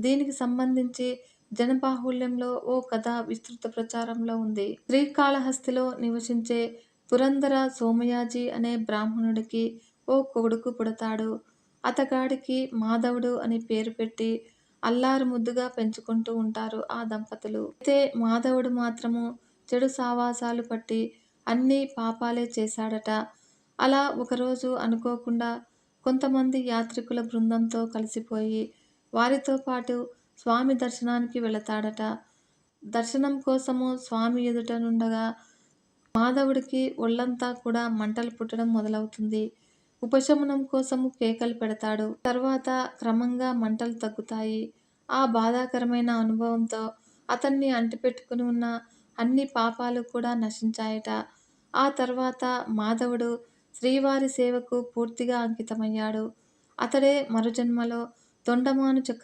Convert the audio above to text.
దీనికి సంబంధించి జనబాహుళ్యంలో ఓ కథ విస్తృత ప్రచారంలో ఉంది. శ్రీకాళహస్తిలో నివసించే పురందర సోమయాజి అనే బ్రాహ్మణుడికి ఓ కొడుకు పుడతాడు. అతగాడికి మాధవుడు అని పేరు పెట్టి అల్లారు ముద్దుగా పెంచుకుంటూ ఉంటారు ఆ దంపతులు. అయితే మాధవుడు మాత్రము చెడు సావాసాలు పట్టి అన్నీ పాపాలే చేశాడట. అలా ఒకరోజు అనుకోకుండా కొంతమంది యాత్రికుల బృందంతో కలిసిపోయి వారితో పాటు స్వామి దర్శనానికి వెళతాడట. దర్శనం కోసము స్వామి ఎదుట నుండగా మాధవుడికి ఒళ్ళంతా కూడా మంటలు పుట్టడం మొదలవుతుంది. ఉపశమనం కోసము కేకలు పెడతాడు. తర్వాత క్రమంగా మంటలు తగ్గుతాయి. ఆ బాధాకరమైన అనుభవంతో అతన్ని అంటిపెట్టుకుని ఉన్న అన్ని పాపాలు కూడా నశించాయట. ఆ తర్వాత మాధవుడు శ్రీవారి సేవకు పూర్తిగా అంకితమయ్యాడు. అతడే మరుజన్మలో తొండమాను చక్ర